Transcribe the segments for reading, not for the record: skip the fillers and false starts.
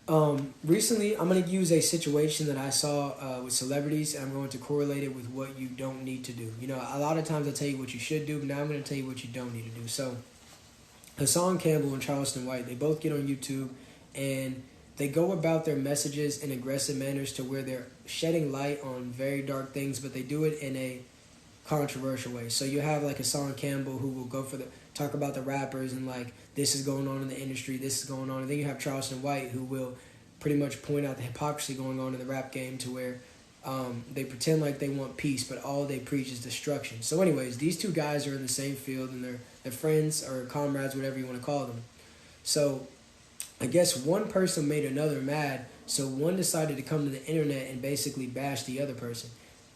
Recently, I'm going to use a situation that I saw with celebrities, and I'm going to correlate it with what you don't need to do. You know, a lot of times I tell you what you should do, but now I'm going to tell you what you don't need to do. So, Hassan Campbell and Charleston White, they both get on YouTube, and they go about their messages in aggressive manners to where they're shedding light on very dark things, but they do it in a controversial way. So you have like Hassan Campbell who will go for the talk about the rappers and like this is going on in the industry, this is going on, and then you have Charleston White who will pretty much point out the hypocrisy going on in the rap game to where they pretend like they want peace, but all they preach is destruction. So, anyways, these two guys are in the same field and they're friends or comrades, whatever you want to call them. So, I guess one person made another mad, so one decided to come to the internet and basically bash the other person.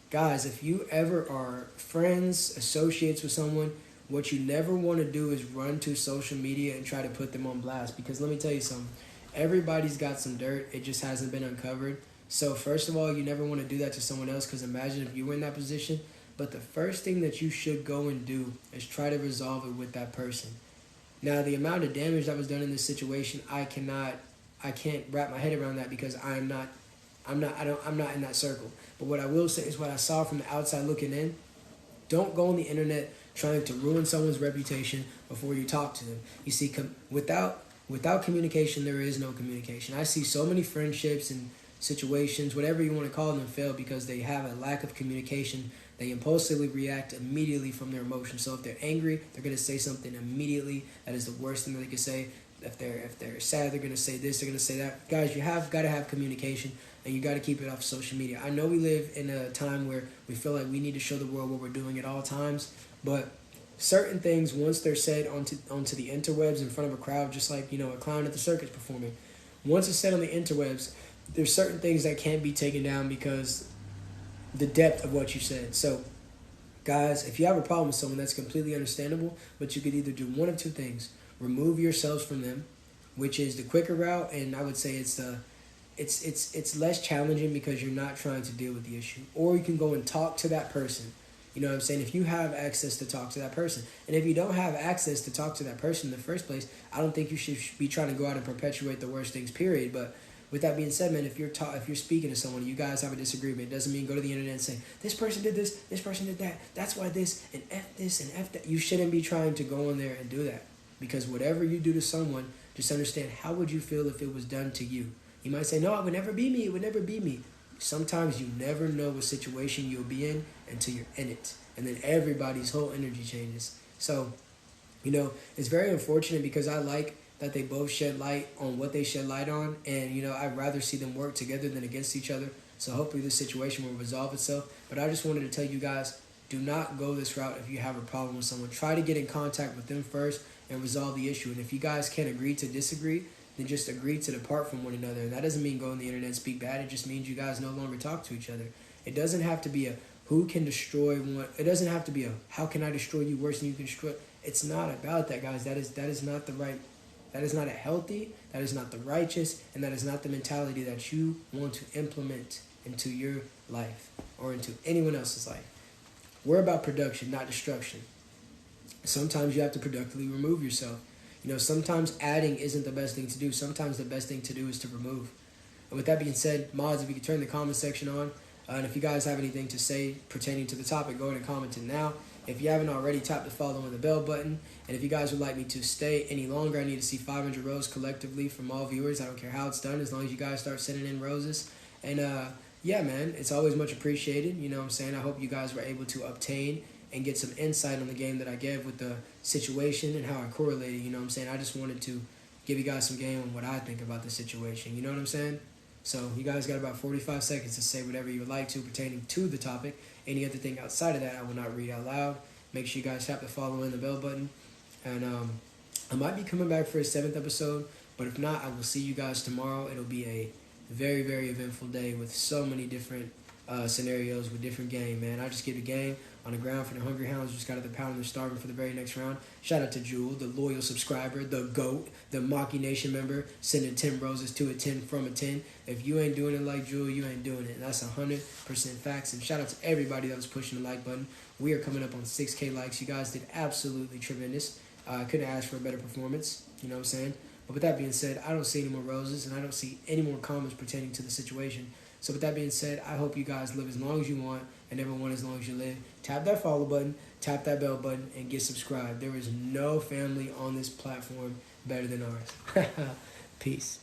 Guys, if you ever are friends, associates with someone, what you never want to do is run to social media and try to put them on blast. Because let me tell you something, everybody's got some dirt, it just hasn't been uncovered. So first of all, you never want to do that to someone else, because imagine if you were in that position. But the first thing that you should go and do is try to resolve it with that person. Now, the amount of damage that was done in this situation, I can't wrap my head around that because I'm not in that circle. But what I will say is what I saw from the outside looking in. Don't go on the internet trying to ruin someone's reputation before you talk to them. You see, without communication, there is no communication. I see so many friendships and situations, whatever you want to call them, fail because they have a lack of communication. They impulsively react immediately from their emotions. So if they're angry, they're going to say something immediately. That is the worst thing that they can say. If they're sad, they're going to say this, they're going to say that. Guys, you have got to have communication, and you got to keep it off social media. I know we live in a time where we feel like we need to show the world what we're doing at all times, but certain things, once they're said onto the interwebs in front of a crowd, just like, a clown at the circus performing, once it's said on the interwebs, there's certain things that can't be taken down because the depth of what you said. So, guys, if you have a problem with someone, that's completely understandable, but you could either do one of two things. Remove yourselves from them, which is the quicker route, and I would say it's less challenging because you're not trying to deal with the issue. Or you can go and talk to that person. You know what I'm saying? If you have access to talk to that person. And if you don't have access to talk to that person in the first place, I don't think you should be trying to go out and perpetuate the worst things, period. But with that being said, man, if you're speaking to someone, you guys have a disagreement, it doesn't mean go to the internet and say, this person did this person did that, that's why this, and F this, and F that. You shouldn't be trying to go in there and do that. Because whatever you do to someone, just understand, how would you feel if it was done to you? You might say, no, it would never be me, it would never be me. Sometimes you never know what situation you'll be in until you're in it. And then everybody's whole energy changes. So, it's very unfortunate because I like that they both shed light on what they shed light on. And, I'd rather see them work together than against each other. So hopefully this situation will resolve itself. But I just wanted to tell you guys, do not go this route if you have a problem with someone. Try to get in contact with them first and resolve the issue. And if you guys can't agree to disagree, then just agree to depart from one another. And that doesn't mean go on the internet and speak bad. It just means you guys no longer talk to each other. It doesn't have to be a who can destroy one. It doesn't have to be a how can I destroy you worse than you can destroy. It's not about that, guys. That is not the right. That is not a healthy. That is not the righteous, and that is not the mentality that you want to implement into your life or into anyone else's life. We're about production, not destruction. Sometimes you have to productively remove yourself. Sometimes adding isn't the best thing to do. Sometimes the best thing to do is to remove. And with that being said, mods, if you could turn the comment section on. And if you guys have anything to say pertaining to the topic, go ahead and comment it now. If you haven't already, tap the follow and the bell button. And if you guys would like me to stay any longer, I need to see 500 roses collectively from all viewers. I don't care how it's done, as long as you guys start sending in roses. And yeah, man, it's always much appreciated. You know what I'm saying? I hope you guys were able to obtain and get some insight on the game that I gave with the situation and how I correlated. You know what I'm saying? I just wanted to give you guys some game on what I think about the situation. You know what I'm saying? So you guys got about 45 seconds to say whatever you would like to pertaining to the topic. Any other thing outside of that, I will not read out loud. Make sure you guys tap the follow and the bell button. And I might be coming back for a 7th episode, but if not, I will see you guys tomorrow. It'll be a very, very eventful day with so many different scenarios with different game, man. I just get the game on the ground for the Hungry Hounds. Just got at the pound and they're starving for the very next round. Shout out to Jewel, the loyal subscriber, the GOAT, the Maki Nation member, sending 10 roses to a 10 from a 10. If you ain't doing it like Jewel, you ain't doing it. And that's 100% facts. And shout out to everybody that was pushing the like button. We are coming up on 6K likes. You guys did absolutely tremendous. I couldn't ask for a better performance. You know what I'm saying? But with that being said, I don't see any more roses, and I don't see any more comments pertaining to the situation. So with that being said, I hope you guys live as long as you want, and everyone as long as you live. Tap that follow button, tap that bell button, and get subscribed. There is no family on this platform better than ours. Peace.